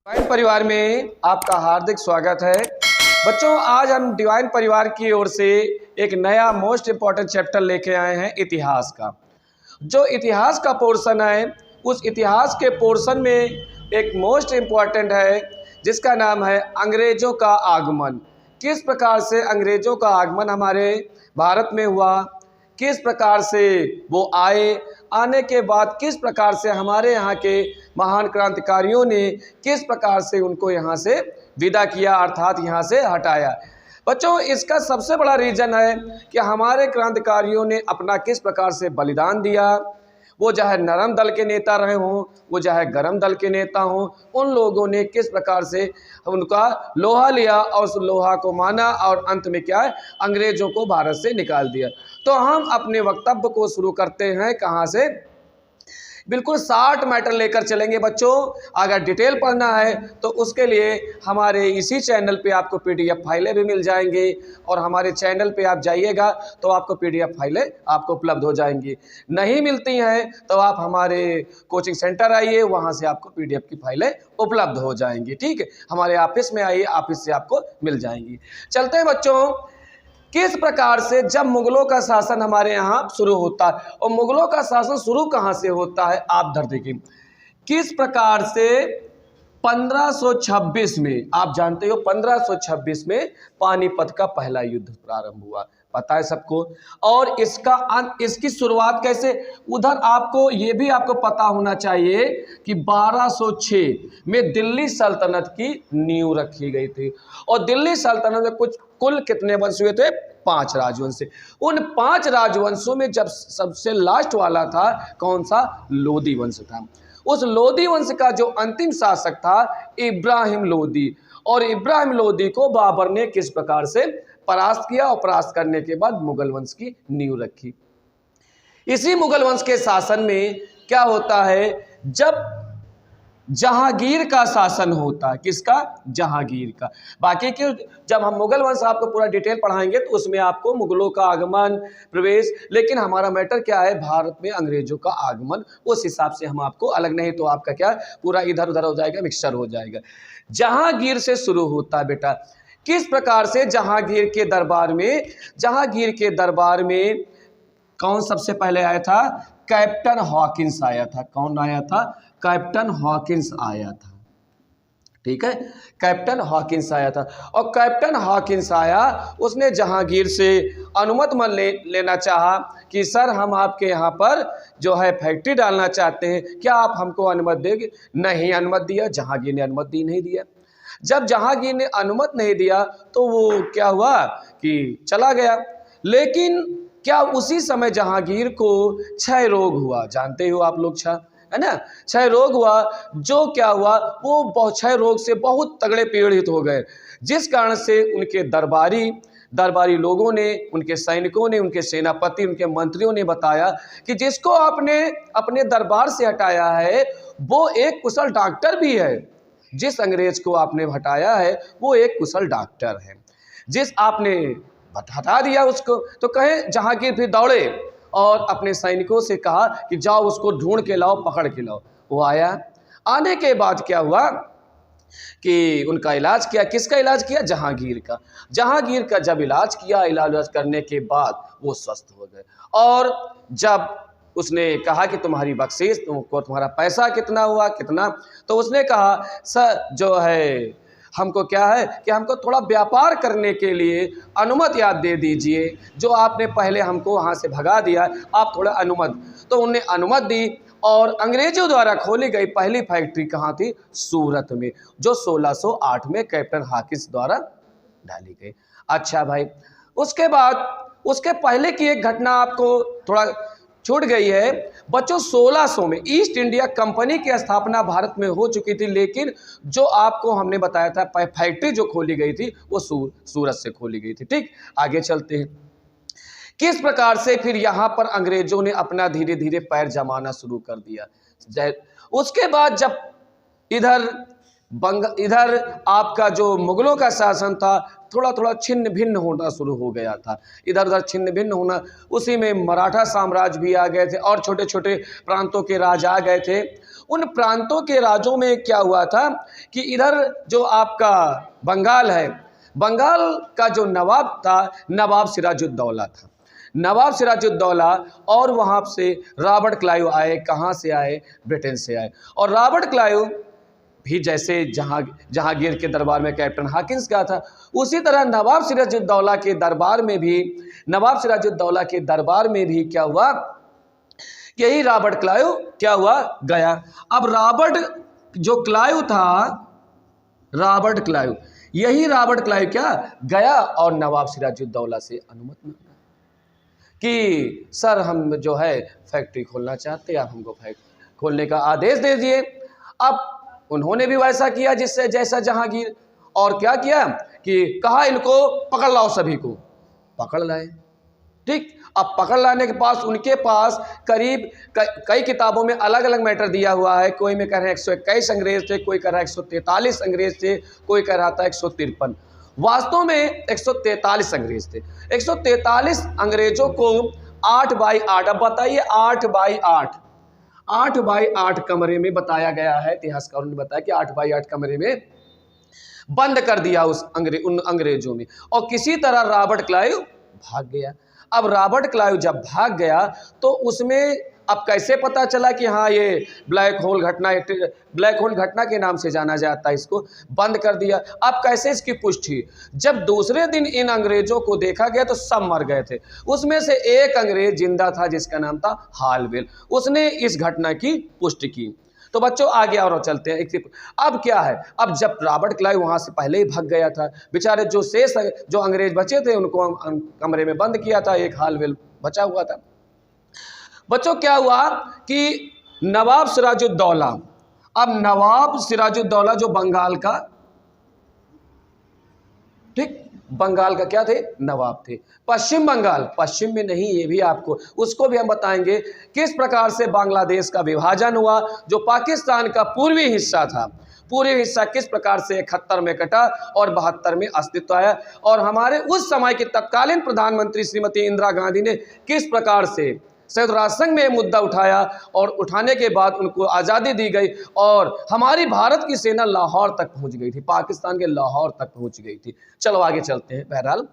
Divine परिवार में आपका हार्दिक स्वागत है। बच्चों, आज हम डिवाइन परिवार की ओर से एक नया मोस्ट इम्पॉर्टेंट चैप्टर लेके आए हैं, इतिहास का। जो इतिहास का पोर्शन है, उस इतिहास के पोर्शन में एक मोस्ट इम्पॉर्टेंट है जिसका नाम है अंग्रेजों का आगमन। किस प्रकार से अंग्रेजों का आगमन हमारे भारत में हुआ, किस प्रकार से वो आए, आने के बाद किस प्रकार से हमारे यहाँ के महान क्रांतिकारियों ने किस प्रकार से उनको यहाँ से विदा किया, अर्थात यहाँ से हटाया। बच्चों, इसका सबसे बड़ा रीज़न है कि हमारे क्रांतिकारियों ने अपना किस प्रकार से बलिदान दिया। वो चाहे नरम दल के नेता रहे हों, वो चाहे गरम दल के नेता हों, उन लोगों ने किस प्रकार से उनका लोहा लिया और उस लोहा को माना और अंत में क्या है, अंग्रेजों को भारत से निकाल दिया। तो हम अपने वक्तव्य को शुरू करते हैं कहाँ से, बिल्कुल 60 मैटर लेकर चलेंगे। बच्चों, अगर डिटेल पढ़ना है तो उसके लिए हमारे इसी चैनल पे आपको पीडीएफ फाइलें भी मिल जाएंगी और हमारे चैनल पे आप जाइएगा तो आपको पीडीएफ फाइलें आपको उपलब्ध हो जाएंगी। नहीं मिलती हैं तो आप हमारे कोचिंग सेंटर आइए, वहाँ से आपको पीडीएफ की फाइलें उपलब्ध हो जाएंगी। ठीक है, हमारे ऑफिस में आइए, ऑफिस से आपको मिल जाएंगी। चलते हैं बच्चों, किस प्रकार से जब मुगलों का शासन हमारे यहाँ शुरू होता है, और मुगलों का शासन शुरू कहाँ से होता है आप धर देखिए। किस प्रकार से 1526 में, आप जानते हो 1526 में पानीपत का पहला युद्ध प्रारंभ हुआ, पता है सबको। और इसका इसकी शुरुआत कैसे, उधर आपको ये भी आपको पता होना चाहिए कि 1206 में दिल्ली सल्तनत की नींव रखी गई थी। और दिल्ली सल्तनत में कुल कितने वंश हुए थे, 5 राजवंश। उन 5 राजवंशों में जब सबसे लास्ट वाला था कौन सा, लोधी वंश था। उस लोधी वंश का जो अंतिम शासक था इब्राहिम लोधी, और इब्राहिम लोधी को बाबर ने किस प्रकार से परास्त किया, और परास्त करने के बाद मुगल वंश की नींव रखी। इसी मुगल वंश के शासन में क्या होता है, जब जहांगीर का शासन होता है, किसका, जहांगीर का। बाकी के जब हम मुगल वंश आपको पूरा डिटेल पढ़ाएंगे तो उसमें आपको मुगलों का आगमन, प्रवेश, लेकिन हमारा मैटर क्या है, भारत में अंग्रेजों का आगमन। उस हिसाब से हम आपको अलग, नहीं तो आपका क्या पूरा इधर उधर हो जाएगा, मिक्सचर हो जाएगा। जहांगीर से शुरू होता है बेटा। किस प्रकार से जहांगीर के दरबार में कौन सबसे पहले आया था, कैप्टन हॉकिंस आया था। कौन आया था, कैप्टन हॉकिंस आया था। ठीक है, कैप्टन हॉकिंस आया था। और कैप्टन हॉकिंस आया, उसने जहांगीर से अनुमति लेना चाहा कि सर हम आपके यहाँ पर जो है फैक्ट्री डालना चाहते हैं, क्या आप हमको अनुमति देंगे। नहीं अनुमति दिया, जहांगीर ने अनुमति नहीं दिया। जब जहांगीर ने अनुमति नहीं दिया तो वो क्या हुआ कि चला गया। लेकिन क्या उसी समय जहांगीर को क्षय रोग हुआ, जानते हो आप लोग, क्षय है ना, क्षय रोग हुआ। जो क्या हुआ, वो क्षय रोग से बहुत तगड़े पीड़ित हो गए, जिस कारण से उनके दरबारी लोगों ने, उनके सैनिकों ने, उनके सेनापति, उनके मंत्रियों ने बताया कि जिसको आपने अपने दरबार से हटाया है वो एक कुशल डॉक्टर भी है। जिस अंग्रेज को आपने हटाया है वो एक कुशल डॉक्टर है। जिस आपने हटा दिया उसको, तो कहे जहांगीर फिर दौड़े और अपने सैनिकों से कहा कि जाओ उसको ढूंढ के लाओ, पकड़ के लाओ। वो आया, आने के बाद क्या हुआ कि उनका इलाज किया। किसका इलाज किया, जहांगीर का। जहांगीर का जब इलाज किया, इलाज करने के बाद वो स्वस्थ हो गए। और जब उसने कहा कि तुम्हारी बख्शीश, तुमको तुम्हारा पैसा कितना हुआ, कितना, तो उसने कहा सर जो है हमको क्या है कि हमको थोड़ा व्यापार करने के लिए अनुमति आप दे दीजिए, जो आपने पहले हमको वहाँ से भगा दिया, आप थोड़ा अनुमति। तो उन्हें अनुमति दी और अंग्रेजों द्वारा खोली गई पहली फैक्ट्री कहाँ थी, सूरत में, जो 1608 में कैप्टन हॉकिंस द्वारा डाली गई। अच्छा भाई, उसके बाद उसके पहले की एक घटना आपको थोड़ा छूट गई है बच्चों। 1600 में ईस्ट इंडिया कंपनी की स्थापना भारत में हो चुकी थी, लेकिन जो आपको हमने बताया था फैक्ट्री जो खोली गई थी वो सूरत से खोली गई थी। ठीक, आगे चलते हैं। किस प्रकार से फिर यहाँ पर अंग्रेजों ने अपना धीरे धीरे पैर जमाना शुरू कर दिया। उसके बाद जब इधर इधर आपका जो मुगलों का शासन था थोड़ा थोड़ा छिन्न भिन्न होना शुरू हो गया था, इधर उधर छिन्न भिन्न होना। उसी में मराठा साम्राज्य भी आ गए थे और छोटे छोटे प्रांतों के राज आ गए थे। उन प्रांतों के राजों में क्या हुआ था कि इधर जो आपका बंगाल है, बंगाल का जो नवाब था नवाब सिराजुद्दौला था, नवाब सिराजुद्दौला। और वहाँ से रॉबर्ट क्लाइव आए। कहाँ से आए? ब्रिटेन से आए। और रॉबर्ट क्लाइव भी जैसे जहांगीर के दरबार में कैप्टन हॉकिंस का था, उसी तरह नवाब सिराजुद्दौला के दरबार में भी क्या हुआ, यही रॉबर्ट क्लाइव क्या हुआ, गया। अब यही रॉबर्ट क्लाइव क्या गया और नवाब सिराजुद्दौला से अनुमति मांगा कि सर हम जो है फैक्ट्री खोलना चाहते हैं, आप हमको फैक्ट्री खोलने का आदेश दे दिए। अब उन्होंने भी वैसा किया जिससे जैसा जहांगीर, और क्या किया कि कहा इनको पकड़ लाओ, सभी को पकड़ लाए। ठीक, अब पकड़ लाने के पास उनके पास करीब कई किताबों में अलग अलग मैटर दिया हुआ है। कोई में कह रहे हैं 121 अंग्रेज थे, कोई कह रहा है 143 अंग्रेज थे, कोई कह रहा था 153। वास्तव में 143 अंग्रेज थे। 143 अंग्रेजों को 8x8, अब बताइए 8x8 कमरे में बताया गया है, इतिहासकारों ने बताया कि 8x8 कमरे में बंद कर दिया उन अंग्रेजों में। और किसी तरह रॉबर्ट क्लाइव भाग गया। अब रॉबर्ट क्लाइव जब भाग गया तो उसमें अब कैसे पता चला कि हाँ ये ब्लैक होल घटना के नाम से जाना जाता है, इसको बंद कर दिया। अब कैसे इसकी पुष्टि? जब दूसरे दिन इन अंग्रेजों को देखा गया तो सब मर गए थे। उसमें से एक अंग्रेज जिंदा था जिसका नाम था हालवेल, उसने इस घटना की पुष्टि की। तो बच्चों आगे और चलते हैं। अब क्या है, अब जब रॉबर्ट क्लाइव वहां से पहले ही भाग गया था, बेचारे जो अंग्रेज बचे थे उनको कमरे में बंद किया था, एक हालवेल बचा हुआ था। बच्चों क्या हुआ कि नवाब सिराजुद्दौला, अब नवाब सिराजुद्दौला जो बंगाल का, ठीक, बंगाल का क्या थे, नवाब थे। पश्चिम बंगाल, पश्चिम में नहीं, ये भी आपको उसको भी हम बताएंगे किस प्रकार से बांग्लादेश का विभाजन हुआ। जो पाकिस्तान का पूर्वी हिस्सा था, पूर्वी हिस्सा किस प्रकार से 71 में कटा और 72 में अस्तित्व आया। और हमारे उस समय के तत्कालीन प्रधानमंत्री श्रीमती इंदिरा गांधी ने किस प्रकार से संयुक्त राष्ट्र संघ में मुद्दा उठाया और उठाने के बाद उनको आज़ादी दी गई और हमारी भारत की सेना लाहौर तक पहुंच गई थी, पाकिस्तान के लाहौर तक पहुंच गई थी। चलो आगे चलते हैं। बहरहाल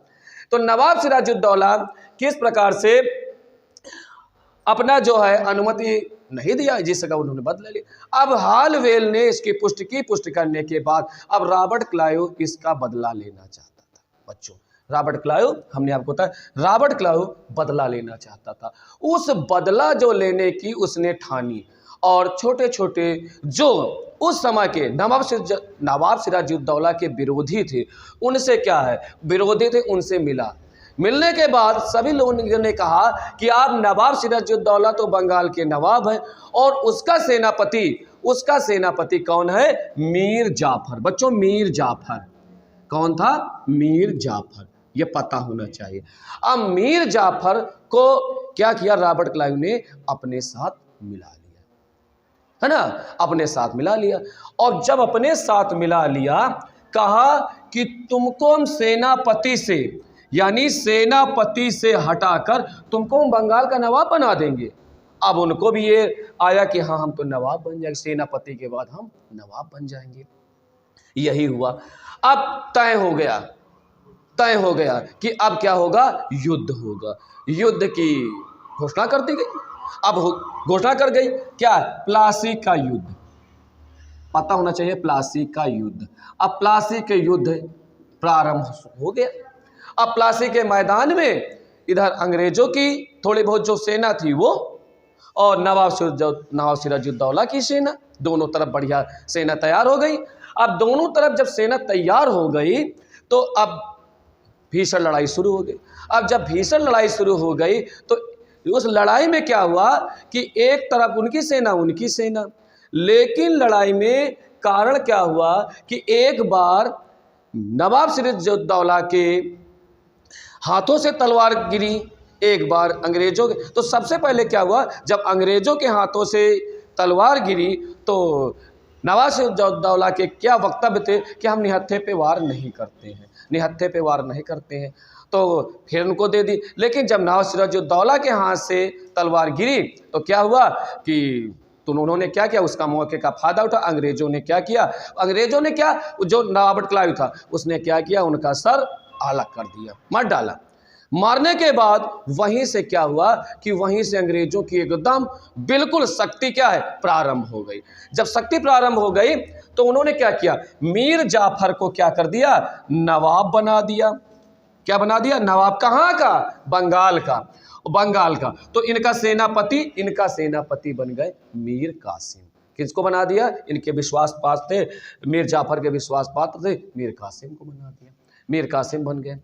तो नवाब सिराजुद्दौला किस प्रकार से अपना जो है अनुमति नहीं दिया, जिस जगह उन्होंने बदला ली। अब हालवेल ने इसकी पुष्टि करने के बाद अब रॉबर्ट क्लाइव इसका बदला लेना चाहता था। बच्चों रॉबर्ट क्लाइव, हमने आपको बताया रॉबर्ट क्लाइव बदला लेना चाहता था। उस बदला जो लेने की उसने ठानी और छोटे छोटे जो उस समय के नवाब सिराजुद्दौला के विरोधी थे, उनसे क्या है विरोधी थे, उनसे मिलने के बाद सभी लोगों ने कहा कि आप नवाब सिराजुद्दौला तो बंगाल के नवाब हैं और उसका सेनापति कौन है, मीर जाफर। बच्चों मीर जाफर कौन था, मीर जाफर, ये पता होना चाहिए। अब मीर जाफर को क्या किया, रॉबर्ट क्लाइव ने अपने साथ मिला लिया, है ना, अपने साथ मिला लिया। और जब अपने साथ मिला लिया, कहा कि तुमको हम सेनापति से, यानी सेनापति से हटाकर तुमको हम बंगाल का नवाब बना देंगे। अब उनको भी ये आया कि हाँ हम तो नवाब बन जाएंगे, सेनापति के बाद हम नवाब बन जाएंगे। यही हुआ। अब तय हो गया कि अब क्या होगा, युद्ध होगा। युद्ध की घोषणा कर दी गई। अब घोषणा कर गई क्या, प्लासी का युद्ध, पता होना चाहिए प्लासी का युद्ध। अब प्लासी के युद्ध प्रारंभ हो गया। अब प्लासी के मैदान में इधर अंग्रेजों की थोड़ी बहुत जो सेना थी वो, और नवाब सिराजुद्दौला की सेना, दोनों तरफ बढ़िया सेना तैयार हो गई। अब दोनों तरफ जब सेना तैयार हो गई तो अब भीषण लड़ाई शुरू हो गई। अब जब भीषण लड़ाई शुरू हो गई तो उस लड़ाई में क्या हुआ कि एक तरफ उनकी सेना, लेकिन लड़ाई में कारण क्या हुआ कि एक बार नवाब सिराजुद्दौला के हाथों से तलवार गिरी, एक बार अंग्रेजों के। तो सबसे पहले क्या हुआ, जब अंग्रेजों के हाथों से तलवार गिरी तो नवाब सिराजुद्दौला के क्या वक्तव्य थे कि हम निहत्थे पे वार नहीं करते हैं, निहत्थे पे वार नहीं करते हैं, तो फिर उनको दे दी। लेकिन जब नवाब सिराजुद्दौला के हाथ से तलवार गिरी तो क्या हुआ कि तो उन्होंने क्या किया, उसका मौके का फायदा उठा। अंग्रेजों ने क्या किया, अंग्रेजों ने क्या, जो नवाब क्लाइव था उसने क्या किया, उनका सर अलग कर दिया, मार डाला। मारने के बाद वहीं से क्या हुआ कि वहीं से अंग्रेजों की एकदम बिल्कुल शक्ति क्या है, प्रारंभ हो गई। जब शक्ति प्रारंभ हो गई तो उन्होंने क्या किया, मीर जाफर को क्या कर दिया, नवाब बना दिया। क्या बना दिया, नवाब कहाँ का, बंगाल का, बंगाल का। तो इनका सेनापति बन गए मीर कासिम। किसको बना दिया, इनके विश्वास पात्र थे, मीर जाफर के विश्वास पात्र थे, मीर कासिम को बना दिया, मीर कासिम बन गए।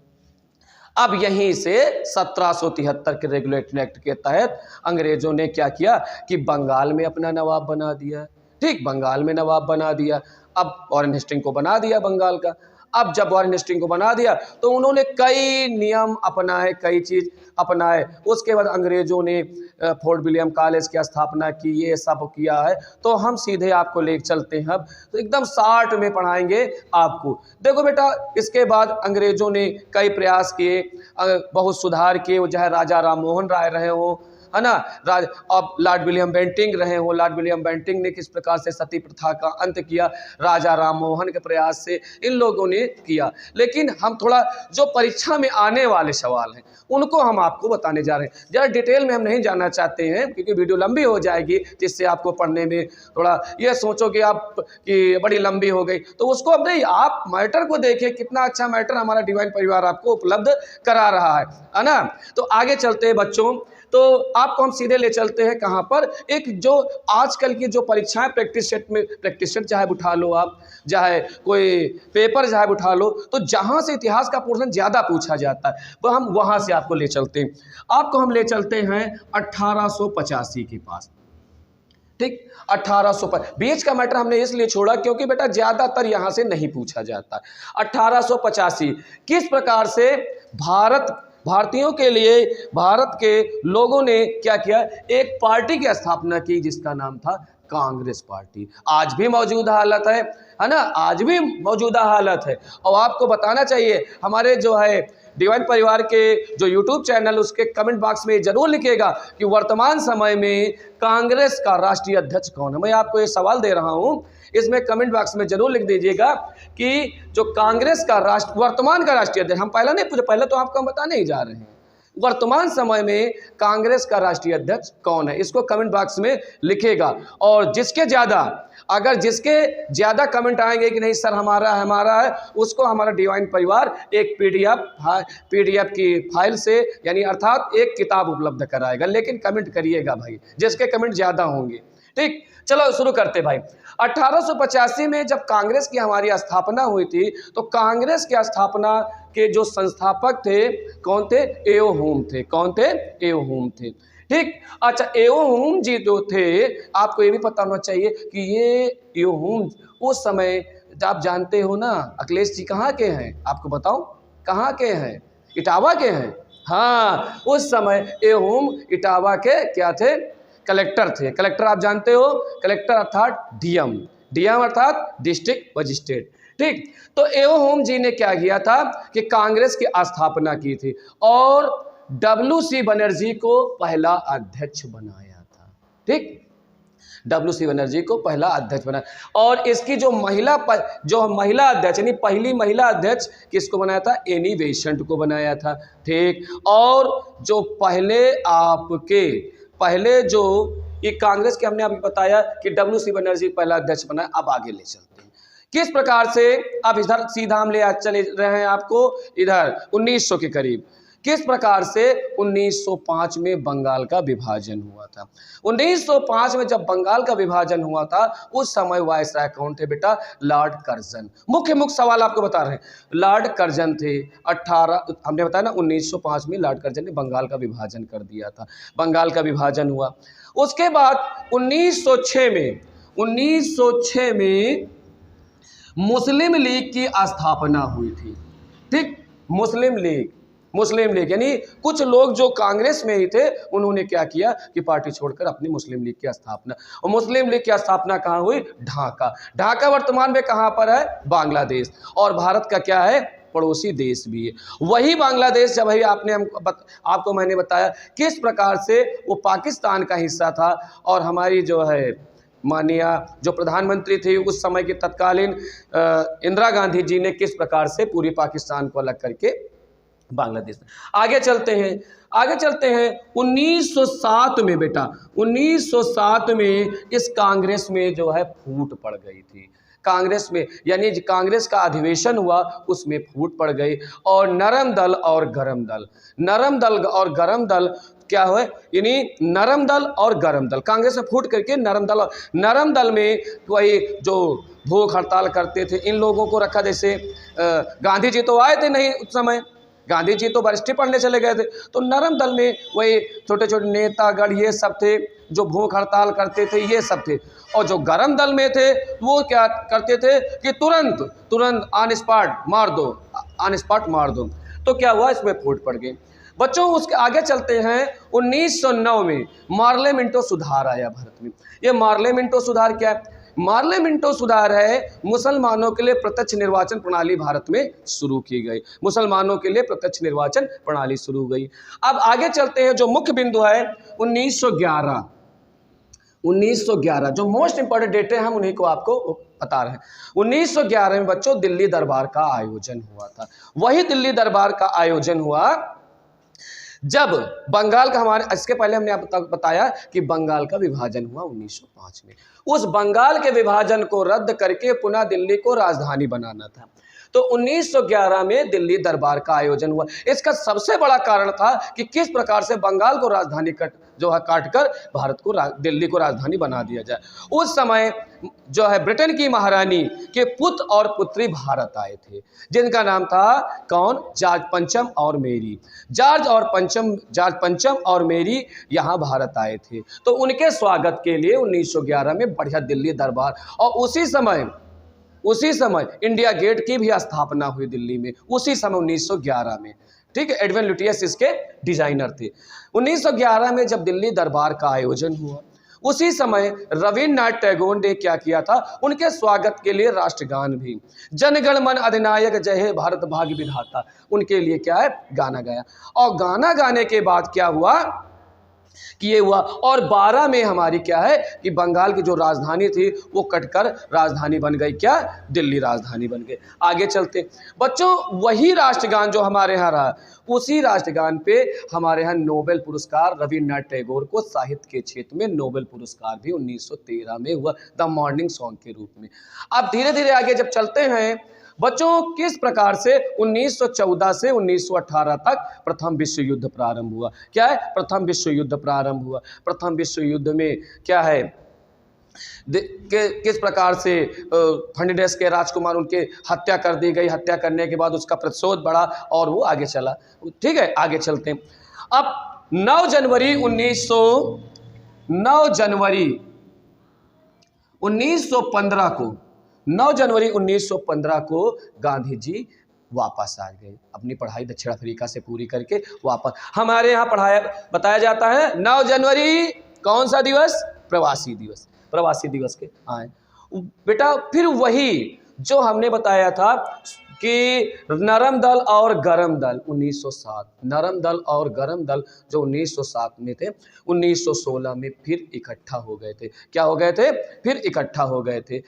अब यहीं से 1773 के रेगुलेटरी एक्ट के तहत अंग्रेजों ने क्या किया कि बंगाल में अपना नवाब बना दिया। ठीक, बंगाल में नवाब बना दिया। अब वॉरेन हेस्टिंग को बना दिया बंगाल का। अब जब वॉरेन हेस्टिंग को बना दिया तो उन्होंने कई नियम अपनाए, कई चीज़ अपनाए। उसके बाद अंग्रेजों ने फोर्ट विलियम कॉलेज की स्थापना की, ये सब किया है। तो हम सीधे आपको ले चलते हैं, अब तो एकदम 60 में पढ़ाएंगे आपको। देखो बेटा, इसके बाद अंग्रेजों ने कई प्रयास किए, बहुत सुधार किए, वो चाहे राजा राम मोहन राय रहे हो, है ना, अब लॉर्ड विलियम बेंटिंग रहे हो। लॉर्ड विलियम बेंटिंग ने किस प्रकार से सती प्रथा का अंत किया, राजा राम मोहन के प्रयास से इन लोगों ने किया। लेकिन हम थोड़ा जो परीक्षा में आने वाले सवाल हैं उनको हम आपको बताने जा रहे हैं। ज़रा डिटेल में हम नहीं जानना चाहते हैं क्योंकि वीडियो लंबी हो जाएगी, जिससे आपको पढ़ने में थोड़ा ये सोचोगे आप कि बड़ी लंबी हो गई, तो उसको अब नहीं, आप मैटर को देखिए, कितना अच्छा मैटर हमारा डिवाइन परिवार आपको उपलब्ध करा रहा है ना। तो आगे चलते हैं बच्चों, तो आपको हम सीधे ले चलते हैं कहाँ पर, एक जो आजकल की जो परीक्षाएं प्रैक्टिस सेट चाहे उठा लो आप, चाहे कोई पेपर चाहे उठा लो, तो जहाँ से इतिहास का पोर्शन ज़्यादा पूछा जाता है वह हम वहाँ से आपको ले चलते हैं। आपको हम ले चलते हैं 1885 के पास। ठीक, 1850 बीच का मैटर हमने इसलिए छोड़ा क्योंकि बेटा ज़्यादातर यहाँ से नहीं पूछा जाता। 1885 किस प्रकार से भारतीयों के लिए, भारत के लोगों ने क्या किया, एक पार्टी की स्थापना की जिसका नाम था कांग्रेस पार्टी। आज भी मौजूद हालत है ना, आज भी मौजूदा हालत है। और आपको बताना चाहिए, हमारे जो है डिवाइन परिवार के जो यूट्यूब चैनल, उसके कमेंट बॉक्स में जरूर लिखिएगा कि वर्तमान समय में कांग्रेस का राष्ट्रीय अध्यक्ष कौन है। मैं आपको ये सवाल दे रहा हूँ, इसमें कमेंट बॉक्स में जरूर लिख दीजिएगा कि जो कांग्रेस का वर्तमान का राष्ट्रीय अध्यक्ष, हम पहला नहीं पूछे, पहले तो आपको हम बताने ही जा रहे हैं, वर्तमान समय में कांग्रेस का राष्ट्रीय अध्यक्ष कौन है, इसको कमेंट बॉक्स में लिखेगा। और जिसके ज़्यादा कमेंट आएंगे कि नहीं सर हमारा है, उसको हमारा डिवाइन परिवार एक पीडीएफ की फाइल से, यानी अर्थात एक किताब उपलब्ध कराएगा। लेकिन कमेंट करिएगा भाई, जिसके कमेंट ज़्यादा होंगे। ठीक, चलो शुरू करते भाई। 1885 में जब कांग्रेस की हमारी स्थापना हुई थी, तो कांग्रेस की स्थापना के जो संस्थापक थे कौन थे, एओ हुम थे। कौन थे, एओ हुम थे। ठीक, अच्छा, एओ हुम जी जो थे, आपको ये भी पता होना चाहिए कि ये एओ हुम उस समय, आप जानते हो ना, अखिलेश जी कहाँ के हैं, आपको बताऊं कहाँ के हैं, इटावा के हैं। हाँ, उस समय एओ हुम इटावा के क्या थे, कलेक्टर थे। कलेक्टर आप जानते हो, कलेक्टर अर्थात डीएम अर्थात डिस्ट्रिक्ट मजिस्ट्रेट। ठीक, तो एओ हुम जी ने क्या किया था कि कांग्रेस की स्थापना की थी और WC बनर्जी को पहला अध्यक्ष बनाया था। ठीक, WC बनर्जी को पहला अध्यक्ष बनाया। और इसकी जो महिला अध्यक्ष, यानी पहली महिला अध्यक्ष किसको बनाया था, एनी बेसेंट को बनाया था। ठीक, और जो पहले जो ये कांग्रेस के, हमने अभी बताया कि WC बनर्जी पहला अध्यक्ष बनाया। अब आगे ले चलते हैं किस प्रकार से। अब इधर सीधा हम ले चले रहे हैं आपको इधर 1900 के करीब, किस प्रकार से 1905 में बंगाल का विभाजन हुआ था। 1905 में जब बंगाल का विभाजन हुआ था, उस समय वायसराय कौन थे बेटा, लॉर्ड कर्जन। मुख्य सवाल आपको बता रहे हैं, लॉर्ड कर्जन थे। हमने बताया ना 1905 में लॉर्ड कर्जन ने बंगाल का विभाजन कर दिया था, बंगाल का विभाजन हुआ। उसके बाद 1906 में मुस्लिम लीग की स्थापना हुई थी। ठीक, मुस्लिम लीग मुस्लिम लीग, यानी कुछ लोग जो कांग्रेस में ही थे उन्होंने क्या किया कि पार्टी छोड़कर अपनी मुस्लिम लीग की स्थापना। और मुस्लिम लीग की स्थापना कहाँ हुई? ढाका। ढाका वर्तमान में कहाँ पर है? बांग्लादेश, और भारत का क्या है? पड़ोसी देश भी है। वही बांग्लादेश जब आपको मैंने बताया किस प्रकार से वो पाकिस्तान का हिस्सा था, और हमारी जो है माननीय जो प्रधानमंत्री थी उस समय की तत्कालीन इंदिरा गांधी जी ने किस प्रकार से पूरी पाकिस्तान को अलग करके बांग्लादेश। आगे चलते हैं, 1907 में बेटा, 1907 में इस कांग्रेस में जो है फूट पड़ गई थी। कांग्रेस में, यानी कांग्रेस का अधिवेशन हुआ, उसमें फूट पड़ गई, और नरम दल और गरम दल, नरम दल और गरम दल क्या हुए? यानी नरम दल और गरम दल, कांग्रेस में फूट करके नरम दल में वही जो भूख हड़ताल करते थे इन लोगों को रखा। जैसे गांधी जी तो आए थे नहीं उस समय, गांधी जी तो वरिष्ठ पढ़ने चले गए थे, तो नरम दल में वही छोटे छोटे नेतागढ़ ये सब थे जो भूख हड़ताल करते थे, ये सब थे। और जो गरम दल में थे वो क्या करते थे कि तुरंत ऑन स्पॉट मार दो। तो क्या हुआ? इसमें फूट पड़ गई। बच्चों उसके आगे चलते हैं, 1909 में मार्ले मिंटो सुधार आया भारत में। ये मार्ले मिंटो सुधार क्या है? मार्ले मिंटो सुधार है मुसलमानों के लिए प्रत्यक्ष निर्वाचन प्रणाली भारत में शुरू की गई। मुसलमानों के लिए प्रत्यक्ष निर्वाचन प्रणाली शुरू हो गई। अब आगे चलते हैं, जो मुख्य बिंदु है 1911 जो मोस्ट इंपॉर्टेंट डेट है हम उन्हीं को आपको बता रहे हैं। 1911 में बच्चों दिल्ली दरबार का आयोजन हुआ था। वही दिल्ली दरबार का आयोजन हुआ जब बंगाल का, हमारे इसके पहले हमने आपको बताया कि बंगाल का विभाजन हुआ 1905 में। उस बंगाल के विभाजन को रद्द करके पुनः दिल्ली को राजधानी बनाना था, तो 1911 में दिल्ली दरबार का आयोजन हुआ। इसका सबसे बड़ा कारण था कि किस प्रकार से बंगाल को राजधानी काटकर भारत को दिल्ली को राजधानी बना दिया जाए। उस समय जो है ब्रिटेन की महारानी के पुत्र और पुत्री भारत आए थे, जिनका नाम था कौन? जॉर्ज पंचम और मेरी। जॉर्ज पंचम और मेरी यहाँ भारत आए थे, तो उनके स्वागत के लिए 1911 में बढ़िया दिल्ली दरबार, और उसी समय इंडिया गेट की भी स्थापना हुई दिल्ली में, उसी समय 1911 में। ठीक है, एडविन लुटियस इसके डिजाइनर थे। 1911 में जब दिल्ली दरबार का आयोजन हुआ, उसी समय रविन्द्रनाथ टैगोर ने क्या किया था? उनके स्वागत के लिए राष्ट्रगान भी, जनगण मन अधिनायक जय हे भारत भाग्य विधाता, उनके लिए क्या है? गाना गाया। और गाना गाने के बाद क्या हुआ कि ये हुआ, और 12 में हमारी क्या है कि बंगाल की जो राजधानी थी वो कटकर राजधानी बन गई, क्या? दिल्ली राजधानी बन गई। आगे चलते बच्चों, वही राष्ट्रगान जो हमारे यहाँ रहा, उसी राष्ट्रगान पे हमारे यहाँ नोबेल पुरस्कार रविन्द्रनाथ टैगोर को साहित्य के क्षेत्र में नोबेल पुरस्कार भी 1913 में हुआ, द मॉर्निंग सॉन्ग के रूप में। अब धीरे धीरे आगे जब चलते हैं बच्चों, किस प्रकार से 1914 से 1918 तक प्रथम विश्व युद्ध प्रारंभ हुआ। क्या है? प्रथम विश्व युद्ध प्रारंभ हुआ। प्रथम विश्व युद्ध में क्या है किस प्रकार से फर्डिनेंड के राजकुमार, उनके हत्या कर दी गई, हत्या करने के बाद उसका प्रतिशोध बढ़ा और वो आगे चला। ठीक है, आगे चलते हैं। अब 9 जनवरी 1915 को गांधी जी वापस आ गए, अपनी पढ़ाई दक्षिण अफ्रीका से पूरी करके वापस। हमारे यहाँ बताया जाता है 9 जनवरी कौन सा दिवस? प्रवासी दिवस के आए बेटा। फिर वही जो हमने बताया था कि नरम दल और गरम दल 1907, नरम दल और गरम दल जो 1907 में थे, 1916 में फिर इकट्ठा हो गए थे। क्या हो गए थे? फिर इकट्ठा हो गए थे।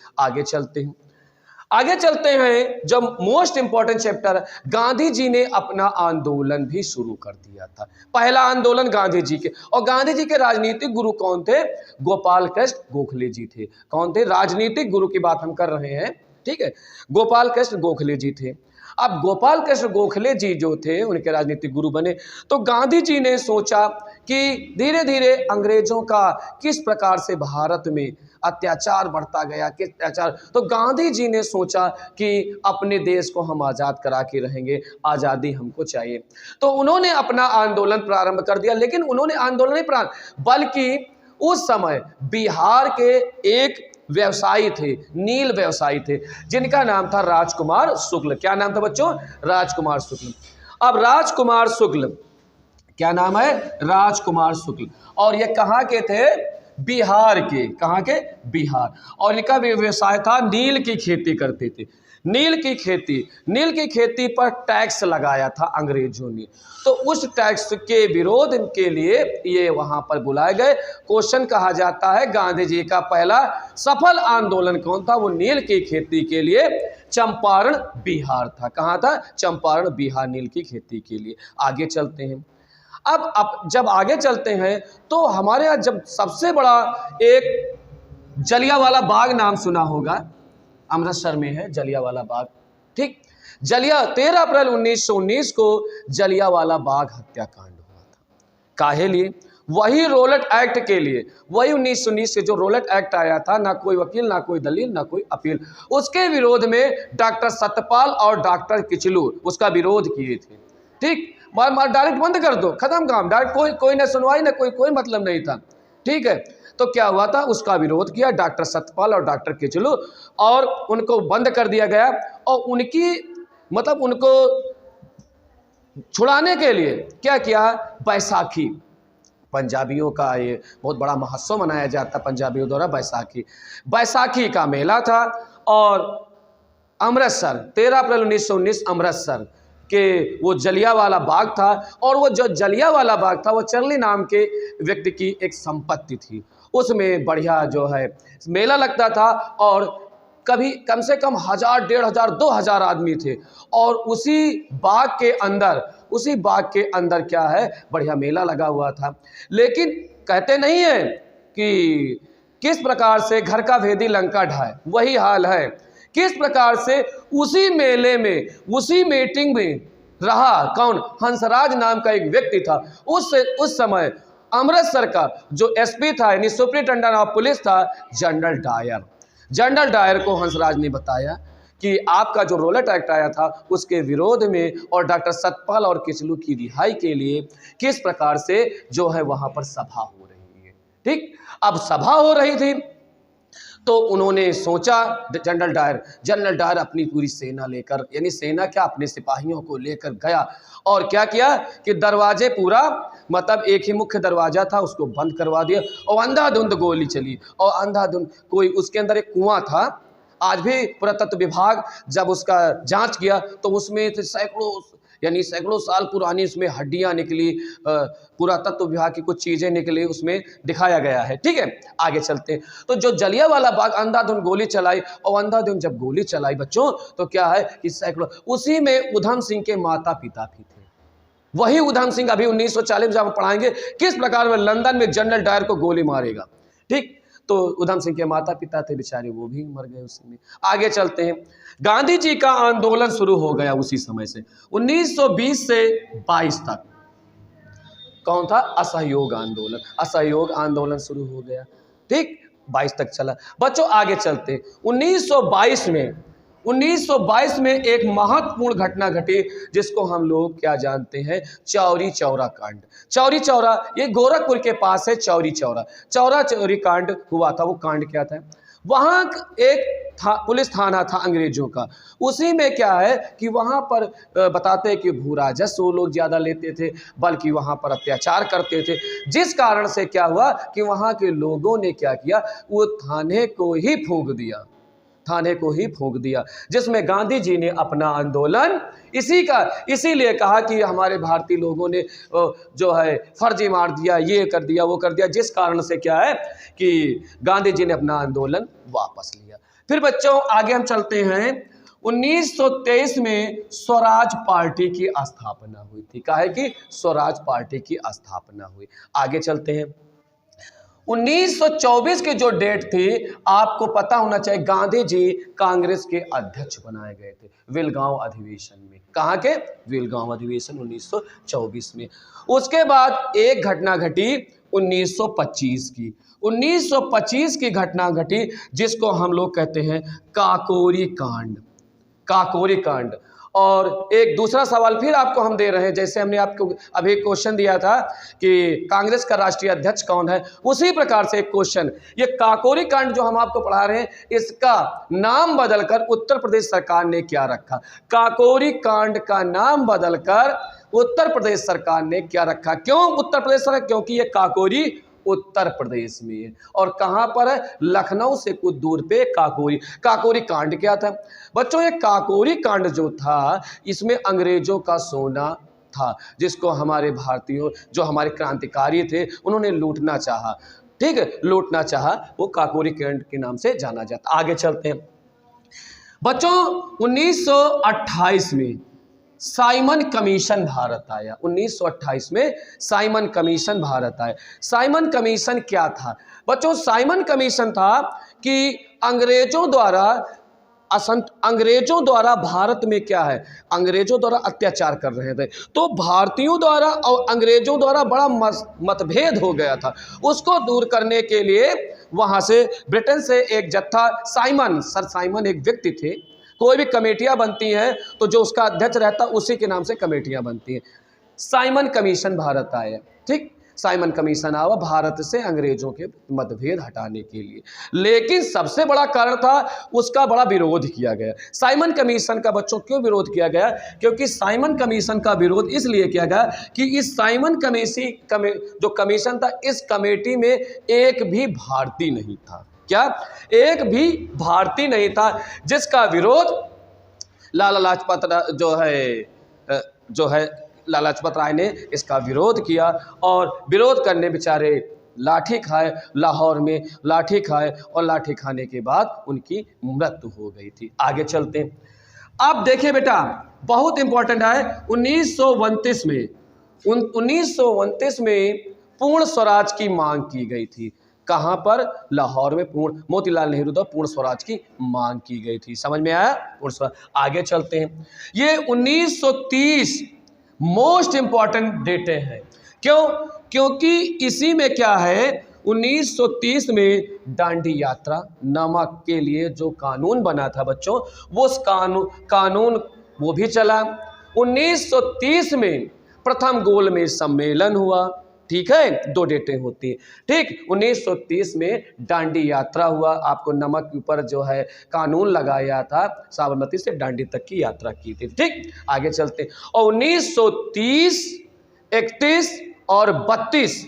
आगे चलते हैं जब most important chapter, Gandhi ji ने अपना आंदोलन भी शुरू कर दिया था। पहला आंदोलन गांधी जी के, और गांधी जी के राजनीतिक गुरु कौन थे? गोपाल कृष्ण गोखले जी थे। कौन थे? राजनीतिक गुरु की बात हम कर रहे हैं, ठीक है, गोपाल कृष्ण गोखले जी थे। अब गोपाल कृष्ण गोखले जी जो थे उनके राजनीतिक गुरु बने, तो गांधी जी ने सोचा कि धीरे धीरे अंग्रेजों का किस प्रकार से भारत में अत्याचार बढ़ता गया, किस अत्याचार, तो गांधी जी ने सोचा कि अपने देश को हम आज़ाद करा के रहेंगे, आज़ादी हमको चाहिए। तो उन्होंने अपना आंदोलन प्रारंभ कर दिया, लेकिन उन्होंने आंदोलन नहीं प्रारंभ, बल्कि उस समय बिहार के एक व्यवसायी थे, नील व्यवसायी थे, जिनका नाम था राजकुमार शुक्ल। क्या नाम था बच्चों? राजकुमार शुक्ल। अब राजकुमार शुक्ल, क्या नाम है? राजकुमार शुक्ल, और ये कहाँ के थे? बिहार के। कहाँ के? बिहार। और इनका व्यवसाय था, नील की खेती करते थे। नील की खेती पर टैक्स लगाया था अंग्रेजों ने। तो उस टैक्स के विरोध के लिए ये वहां पर बुलाए गए। क्वेश्चन कहा जाता है गांधी जी का पहला सफल आंदोलन कौन था? वो नील की खेती के लिए चंपारण बिहार था। कहाँ था? चंपारण बिहार, नील की खेती के लिए। आगे चलते हैं। अब जब आगे चलते हैं तो हमारे यहाँ जब सबसे बड़ा एक जलियांवाला बाग नाम सुना होगा, अमृतसर में है जलियांवाला बाग। ठीक, 13 अप्रैल 1919 को जलियांवाला बाग हत्याकांड हुआ था। काहे लिए? वही रोलेट एक्ट के लिए, वही 1919 से जो रोलेट एक्ट आया था, ना कोई वकील, ना कोई दलील, ना कोई अपील, उसके विरोध में डॉक्टर सत्यपाल और डॉक्टर किचलू उसका विरोध किए थे। ठीक, डायरेक्ट बंद कर दो, खत्म काम, डायरेक्ट कोई ना सुनवाई, ना कोई मतलब नहीं था। ठीक है, तो क्या हुआ था? उसका विरोध किया डॉक्टर सत्यपाल और डॉक्टर किचलू, और उनको बंद कर दिया गया। और उनको छुड़ाने के लिए क्या किया? बैसाखी, पंजाबियों का ये बहुत बड़ा महोत्सव मनाया जाता है पंजाबियों द्वारा, बैसाखी का मेला था। और अमृतसर 13 अप्रैल 1919 अमृतसर के वो जलियांवाला बाग था। और वो जो जलियांवाला बाग था वो चर्ली नाम के व्यक्ति की एक संपत्ति थी। उसमें बढ़िया जो है मेला लगता था, और कभी कम से कम 1000, 1500, 2000 आदमी थे। और उसी बाग के अंदर क्या है? बढ़िया मेला लगा हुआ था। लेकिन कहते नहीं है कि किस प्रकार से घर का भेदी लंका ढाए, वही हाल है। किस प्रकार से उसी मेले में, उसी मीटिंग में रहा कौन? हंसराज नाम का एक व्यक्ति था। उस समय अमृतसर का जो एसपी था, यानी सुपरिटेंडेंट ऑफ पुलिस था, जनरल डायर को हंसराज ने बताया कि आपका जो रोलेट एक्ट आया था उसके विरोध में और डॉक्टर सतपाल और किचलू की रिहाई के लिए किस प्रकार से जो है वहां पर सभा हो रही है। ठीक, अब सभा हो रही थी तो उन्होंने सोचा, जनरल डायर अपनी पूरी सेना लेकर, यानी सेना क्या, अपने सिपाहियों को लेकर गया। और क्या किया कि दरवाजे पूरा, मतलब एक ही मुख्य दरवाजा था, उसको बंद करवा दिया। और अंधाधुंध गोली चली, और अंधाधुंध कोई, उसके अंदर एक कुआं था। आज भी पुरातत्व विभाग जब उसका जांच किया तो उसमें सैकड़ों साल पुरानी उसमें हड्डियां निकली, पुरातत्व विभाग की कुछ चीजें निकली, उसमें दिखाया गया है। ठीक है, आगे चलते हैं। तो जो जलियांवाला बाग अंधाधुंध गोली चलाई, और अंधाधुंध जब गोली चलाई बच्चों, तो क्या है कि सैकड़ों, उसी में उधम सिंह के माता पिता भी थे। वही उधम सिंह अभी 1940 जब पढ़ाएंगे किस प्रकार में लंदन में जनरल डायर को गोली मारेगा। ठीक, तो उधम सिंह के माता पिता थे बेचारे, वो भी मर गए उसी में। आगे चलते हैं। गांधी जी का आंदोलन शुरू हो गया उसी समय से, 1920 से 22 तक। कौन था? असहयोग आंदोलन शुरू हो गया। ठीक, 22 तक चला। बच्चों आगे चलते, 1922 में एक महत्वपूर्ण घटना घटी जिसको हम लोग क्या जानते हैं? चौरी चौरा कांड। चौरी चौरा ये गोरखपुर के पास है। चौरी चौरी कांड हुआ था। वो कांड क्या था? वहाँ एक पुलिस थाना था अंग्रेजों का। उसी में क्या है कि वहाँ पर बताते हैं कि भू राजस्व वो लोग ज़्यादा लेते थे, बल्कि वहाँ पर अत्याचार करते थे। जिस कारण से क्या हुआ कि वहाँ के लोगों ने क्या किया? वो थाने को ही फूंक दिया, जिसमें गांधी जी ने अपना आंदोलन इसीलिए कहा कि हमारे भारतीय लोगों ने जो है फर्जी मार दिया, ये कर दिया, वो कर दिया, जिस कारण से क्या है कि गांधी जी ने अपना आंदोलन वापस लिया। फिर बच्चों आगे हम चलते हैं। 1923 में स्वराज पार्टी की स्थापना हुई थी। काहे की? स्वराज पार्टी की स्थापना हुई। आगे चलते हैं। 1924 की जो डेट थी, आपको पता होना चाहिए, गांधी जी कांग्रेस के अध्यक्ष बनाए गए थे विलगांव अधिवेशन में। कहाँ के? विलगांव अधिवेशन 1924 में। उसके बाद एक घटना घटी 1925 की। 1925 की घटना घटी जिसको हम लोग कहते हैं काकोरी कांड। और एक दूसरा सवाल फिर आपको हम दे रहे हैं, जैसे हमने आपको अभी क्वेश्चन दिया था कि कांग्रेस का राष्ट्रीय अध्यक्ष कौन है, उसी प्रकार से एक क्वेश्चन, ये काकोरी कांड जो हम आपको पढ़ा रहे हैं, इसका नाम बदलकर उत्तर प्रदेश सरकार ने क्या रखा? काकोरी कांड का नाम बदलकर उत्तर प्रदेश सरकार ने क्या रखा? क्यों उत्तर प्रदेश सरकार? क्योंकि ये काकोरी उत्तर प्रदेश में है। और कहां पर है? लखनऊ से कुछ दूर पे काकोरी। काकोरी कांड क्या था बच्चों? ये काकोरी कांड जो था, इसमें अंग्रेजों का सोना था, जिसको हमारे भारतीयों, जो हमारे क्रांतिकारी थे, उन्होंने लूटना चाहा। ठीक है, लूटना चाहा, वो काकोरी कांड के नाम से जाना जाता। आगे चलते हैं बच्चों। 1928 में साइमन कमीशन भारत आया। 1928 में साइमन कमीशन भारत आया। साइमन कमीशन क्या था बच्चों? साइमन कमीशन था कि अंग्रेजों द्वारा भारत में क्या है, अंग्रेजों द्वारा अत्याचार कर रहे थे, तो भारतीयों द्वारा और अंग्रेजों द्वारा बड़ा मतभेद हो गया था। उसको दूर करने के लिए वहां से ब्रिटेन से एक जत्था, सर साइमन एक व्यक्ति थे। कोई भी कमेटियां बनती हैं तो जो उसका अध्यक्ष रहता है उसी के नाम से कमेटियां बनती हैं। साइमन कमीशन भारत आया। ठीक, साइमन कमीशन आया भारत से अंग्रेजों के मतभेद हटाने के लिए, लेकिन सबसे बड़ा कारण था उसका बड़ा विरोध किया गया। साइमन कमीशन का बच्चों क्यों विरोध किया गया? क्योंकि साइमन कमीशन का विरोध इसलिए किया गया कि इस साइमन जो कमीशन था, इस कमेटी में एक भी भारतीय नहीं था। क्या? एक भी भारतीय नहीं था, जिसका विरोध लाला लाजपत राय ने इसका विरोध किया, और विरोध करने बेचारे लाठी खाए, लाहौर में लाठी खाए, और लाठी खाने के बाद उनकी मृत्यु हो गई थी। आगे चलते हैं। अब देखिए बेटा, बहुत इंपॉर्टेंट है। 1929 में पूर्ण स्वराज की मांग की गई थी। कहां पर? लाहौर में मोतीलाल नेहरू द्वारा पूर्ण स्वराज की मांग की गई थी। समझ में आया? पूर्ण स्वराज। आगे चलते हैं। ये 1930 मोस्ट इंपॉर्टेंट डेटे हैं। क्यों? क्योंकि इसी में क्या है, 1930 में दांडी यात्रा नमक के लिए जो कानून बना था बच्चों, वो कानून वो भी चला। 1930 में प्रथम गोलमेज सम्मेलन हुआ। ठीक है, दो डेटें होती हैं। ठीक, 1930 में दांडी यात्रा हुआ। आपको नमक के ऊपर जो है कानून लगाया था, साबरमती से दांडी तक की यात्रा की थी। ठीक, आगे चलते हैं। और 1930, 31 और 32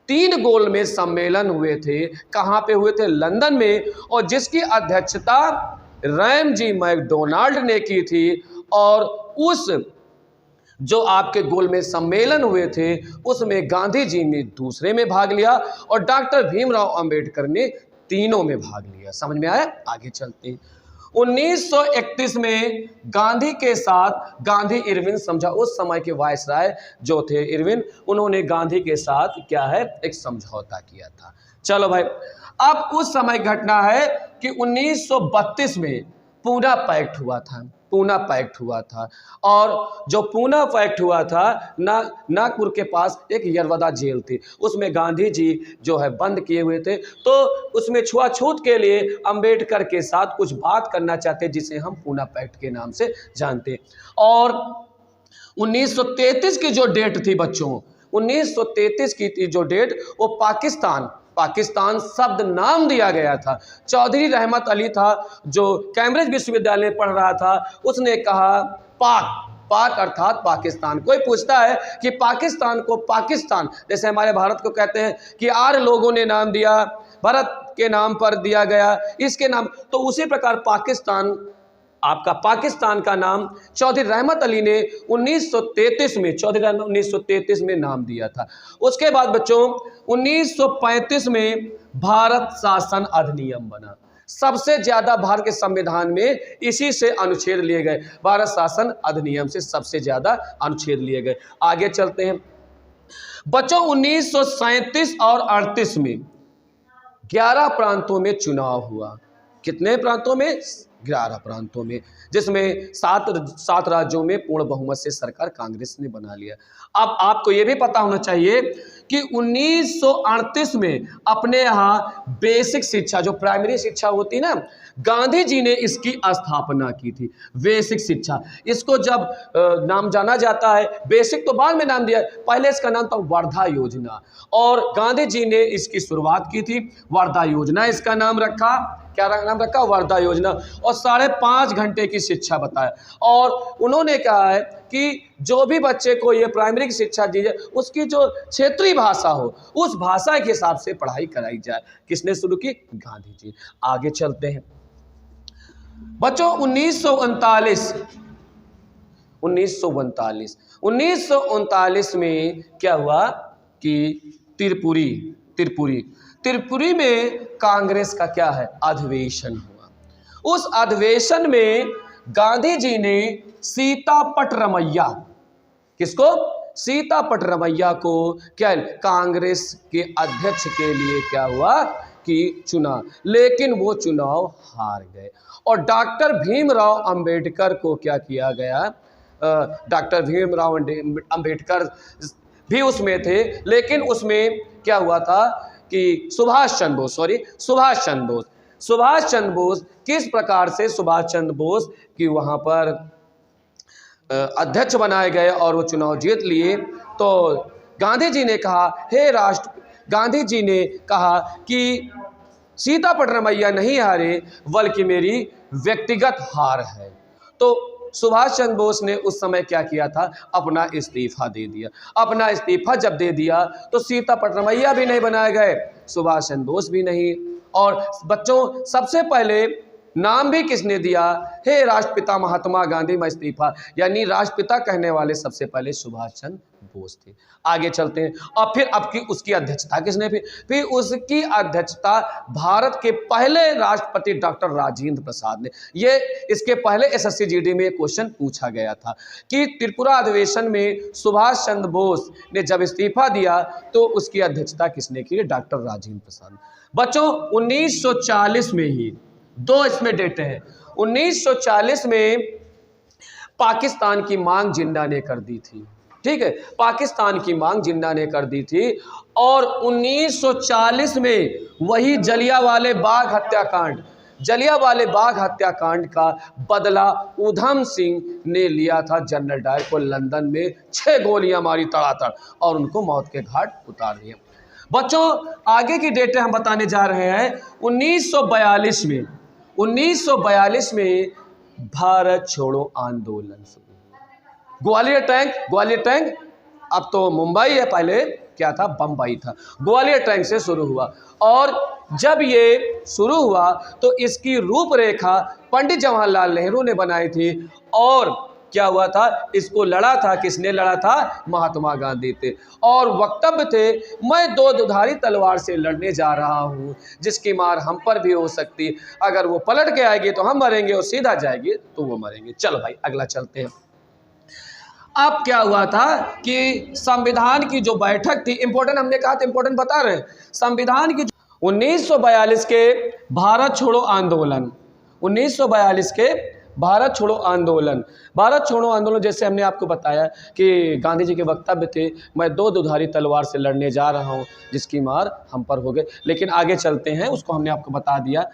तीन गोलमेज सम्मेलन हुए थे। कहाँ पे हुए थे? लंदन में, और जिसकी अध्यक्षता रैमजी मैकडोनाल्ड ने की थी। और उस जो आपके गोलमेज सम्मेलन हुए थे उसमें गांधी जी ने दूसरे में भाग लिया, और डॉक्टर भीमराव अंबेडकर ने तीनों में भाग लिया। समझ में आया? आगे चलते हैं। 1931 में गांधी के साथ इरविन समझा, उस समय के वायसराय जो थे इरविन, उन्होंने गांधी के साथ क्या है, एक समझौता किया था। चलो भाई, अब उस समय घटना है कि 1932 में पूना पैक्ट हुआ था। पूना पैक्ट हुआ था, और जो पूना पैक्ट हुआ था, नागपुर के पास एक यरवदा जेल थी, उसमें गांधी जी जो है बंद किए हुए थे। तो उसमें छुआछूत के लिए अंबेडकर के साथ कुछ बात करना चाहते, जिसे हम पूना पैक्ट के नाम से जानते। और 1933 की जो डेट थी बच्चों, 1933 की जो डेट, वो पाकिस्तान शब्द नाम दिया गया था। चौधरी रहमत अली था, जो कैम्ब्रिज विश्वविद्यालय में पढ़ रहा था, उसने कहा पाक अर्थात पाकिस्तान। कोई पूछता है कि पाकिस्तान को पाकिस्तान, जैसे हमारे भारत को कहते हैं कि आर्य लोगों ने नाम दिया, भारत के नाम पर दिया गया, इसके नाम, तो उसी प्रकार पाकिस्तान का नाम चौधरी रहमत अली ने 1933 में नाम दिया था। उसके बाद बच्चों 1935 में भारत शासन अधिनियम बना। सबसे ज्यादा भारत के संविधान में इसी से अनुच्छेद लिए गए, भारत शासन अधिनियम से सबसे ज्यादा अनुच्छेद लिए गए। आगे चलते हैं बच्चों। 1937 और 38 में 11 प्रांतों में चुनाव हुआ। कितने प्रांतों में? 11 प्रांतों में, जिसमें 7 राज्यों में पूर्ण बहुमत से सरकार कांग्रेस ने बना लिया। अब आपको यह भी पता होना चाहिए कि 1938 में अपने यहाँ बेसिक शिक्षा, जो प्राइमरी शिक्षा होती है ना, गांधी जी ने इसकी स्थापना की थी। बेसिक शिक्षा, इसको जब नाम जाना जाता है, बेसिक तो बाद में नाम दिया, पहले इसका नाम था वर्धा योजना, और गांधी जी ने इसकी शुरुआत की थी। वर्धा योजना इसका नाम रखा, क्या नाम रखा? वर्धा योजना। और 5.5 घंटे की शिक्षा बताया, और उन्होंने कहा है कि जो भी बच्चे को ये प्राइमरी की शिक्षा दी जाए, उसकी जो क्षेत्रीय भाषा हो, उस भाषा के हिसाब से पढ़ाई कराई जाए। किसने शुरू की? गांधी जी। आगे चलते हैं बच्चों। 1939 में क्या हुआ कि त्रिपुरी में कांग्रेस का क्या है? अधिवेशन हुआ। उस अधिवेशन में गांधी जी ने सीतापट रमैया, किसको? सीतापट रमैया को क्या कांग्रेस के अध्यक्ष के लिए क्या हुआ कि चुना, लेकिन वो चुनाव हार गए। और डॉक्टर भीमराव अंबेडकर को क्या किया गया? डॉक्टर भीमराव अंबेडकर भी उसमें थे, लेकिन उसमें क्या हुआ था कि सुभाष चंद्र बोस किस प्रकार से सुभाष चंद्र बोस की वहाँ पर अध्यक्ष बनाए गए और वो चुनाव जीत लिए। तो गांधी जी ने कहा कि सीतापट रमैया नहीं हारे, बल्कि मेरी व्यक्तिगत हार है। तो सुभाष चंद्र बोस ने उस समय क्या किया था? अपना इस्तीफा दे दिया। अपना इस्तीफा जब दे दिया तो सीतापट रमैया भी नहीं बनाए गए, सुभाष चंद्र बोस भी नहीं। और बच्चों, सबसे पहले नाम भी किसने दिया? हे राष्ट्रपिता महात्मा गांधी, मैं इस्तीफा, यानी राष्ट्रपिता कहने वाले सबसे पहले सुभाष चंद्र बोस थे। आगे चलते हैं। और फिर उसकी अध्यक्षता किसने? फिर उसकी अध्यक्षता भारत के पहले राष्ट्रपति डॉक्टर राजेंद्र प्रसाद ने। ये इसके पहले एसएससी जीडी में एक क्वेश्चन पूछा गया था कि त्रिपुरा अधिवेशन में सुभाष चंद्र बोस ने जब इस्तीफा दिया तो उसकी अध्यक्षता किसने की? डॉक्टर राजेंद्र प्रसाद। बच्चों, 1940 में ही दो इसमें डेट है। 1940 में पाकिस्तान की मांग जिन्ना ने कर दी थी, ठीक है, पाकिस्तान की मांग जिन्ना ने कर दी थी। और 1940 में वही जलियांवाले बाग हत्याकांड का बदला उधम सिंह ने लिया था। जनरल डायर को लंदन में 6 गोलियां मारी तड़ातड़ और उनको मौत के घाट उतार दिया। बच्चों, आगे की डेटें हम बताने जा रहे हैं। 1942 में भारत छोड़ो आंदोलन शुरू। ग्वालियर टैंक, अब तो मुंबई है, पहले क्या था? बम्बई था। ग्वालियर टैंक से शुरू हुआ, और जब ये शुरू हुआ तो इसकी रूपरेखा पंडित जवाहरलाल नेहरू ने बनाई थी। और क्या हुआ था? इसको लड़ा था, किसने लड़ा था? महात्मा गांधी थे। और वक्तव्य थे, मैं 2 दुधारी तलवार से लड़ने जा रहा हूँ, जिसकी मार हम पर भी हो सकती, अगर वो पलट के आएगी तो हम मरेंगे, और सीधा जाएगी तो वो मरेंगे। चलो भाई, अगला चलते हैं। अब क्या हुआ था कि संविधान की जो बैठक थी, इंपॉर्टेंट हमने कहा था, इंपॉर्टेंट बता रहे हैं। संविधान की 1942 के भारत छोड़ो आंदोलन, 1942 के भारत छोड़ो आंदोलन, जैसे हमने आपको बताया कि गांधी जी के वक्तव्य थे, मैं 2 दुधारी तलवार से लड़ने जा रहा हूं, जिसकी मार हम पर हो गए। लेकिन आगे चलते हैं, उसको हमने आपको बता दिया।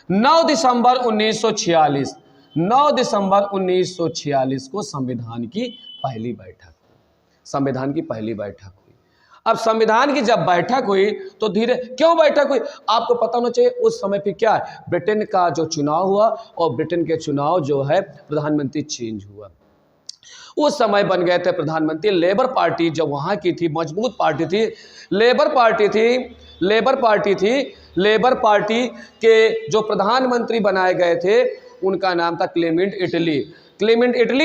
9 दिसंबर 1946 को संविधान की पहली बैठक हुई। अब संविधान की जब बैठक हुई तो क्यों बैठक हुई? आपको पता होना चाहिए, उस समय पे क्या है, ब्रिटेन का जो चुनाव हुआ, और ब्रिटेन के चुनाव जो है प्रधानमंत्री चेंज हुआ। उस समय बन गए थे प्रधानमंत्री लेबर पार्टी, जो वहाँ की थी मजबूत पार्टी थी, लेबर पार्टी के जो प्रधानमंत्री बनाए गए थे उनका नाम था क्लेमेंट इटली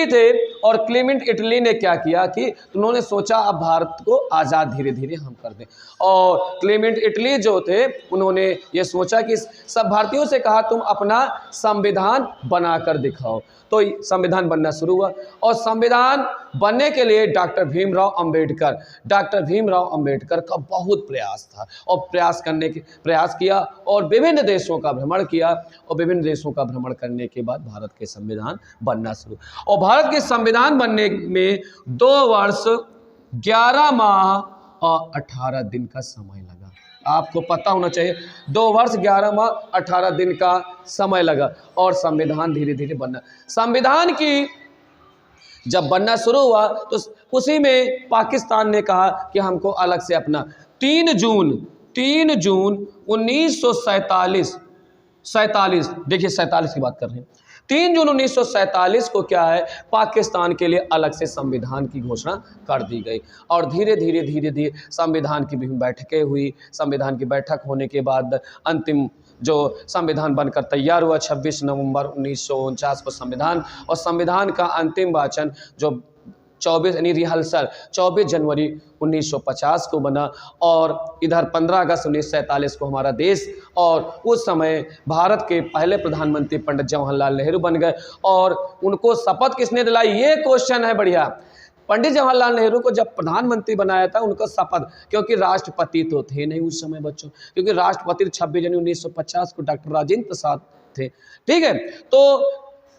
थे। और क्लेमेंट इटली ने क्या किया कि उन्होंने सोचा अब भारत को आज़ाद धीरे धीरे हम कर दें। और क्लेमेंट इटली जो थे, उन्होंने ये सोचा कि सब भारतीयों से कहा, तुम अपना संविधान बनाकर दिखाओ। तो संविधान बनना शुरू हुआ, और संविधान बनने के लिए डॉक्टर भीमराव अंबेडकर का बहुत प्रयास था, और प्रयास किया, और विभिन्न देशों का भ्रमण किया, और विभिन्न देशों का भ्रमण करने के बाद भारत के संविधान बनना शुरू। और भारत के संविधान बनने में 2 वर्ष 11 माह और 18 दिन का समय लगा। आपको पता होना चाहिए 2 वर्ष 11 माह 18 दिन का समय लगा और संविधान धीरे धीरे बनना। संविधान की जब बनना शुरू हुआ तो उसी में पाकिस्तान ने कहा कि हमको अलग से अपना 3 जून 1947 देखिए 47 की बात कर रहे हैं। 3 जून 1947 को क्या है, पाकिस्तान के लिए अलग से संविधान की घोषणा कर दी गई और धीरे धीरे संविधान की विभिन्न बैठकें हुई। संविधान की बैठक होने के बाद अंतिम जो संविधान बनकर तैयार हुआ 26 नवंबर 1949 को संविधान, और संविधान का अंतिम वाचन जो 24 यानी रिहर्सल 24 जनवरी 1950 को बना और इधर 15 अगस्त 1947 को हमारा देश और उस समय भारत के पहले प्रधानमंत्री पंडित जवाहरलाल नेहरू बन गए। और उनको शपथ किसने दिलाई, ये क्वेश्चन है बढ़िया। पंडित जवाहरलाल नेहरू को जब प्रधानमंत्री बनाया था उनको शपथ, क्योंकि राष्ट्रपति तो थे नहीं उस समय बच्चों, क्योंकि राष्ट्रपति 26 जनवरी 1950 को डॉक्टर राजेंद्र प्रसाद थे। ठीक है, तो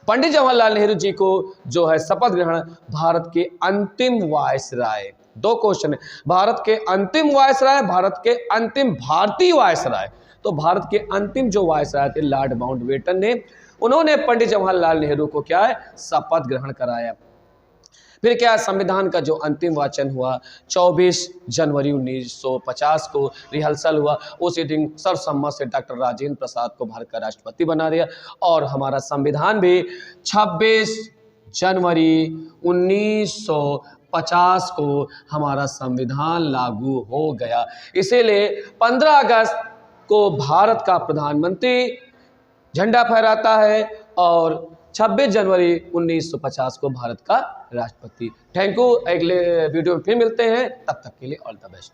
पंडित जवाहरलाल नेहरू जी को जो है शपथ ग्रहण भारत के अंतिम वायसराय, 2 क्वेश्चन है, भारत के अंतिम वायसराय, भारत के अंतिम भारतीय वायसराय। तो भारत के अंतिम जो वायसराय थे लॉर्ड माउंटबेटन ने, उन्होंने पंडित जवाहरलाल नेहरू को क्या है, शपथ ग्रहण कराया। फिर क्या, संविधान का जो अंतिम वाचन हुआ 24 जनवरी 1950 को रिहर्सल हुआ। उसी दिन सर्वसम्मत से डॉक्टर राजेंद्र प्रसाद को भारत का राष्ट्रपति बना दिया और हमारा संविधान भी 26 जनवरी 1950 को हमारा संविधान लागू हो गया। इसीलिए 15 अगस्त को भारत का प्रधानमंत्री झंडा फहराता है और 26 जनवरी 1950 को भारत का राष्ट्रपति। Thank you. अगले वीडियो में फिर मिलते हैं, तब तक के लिए ऑल द बेस्ट।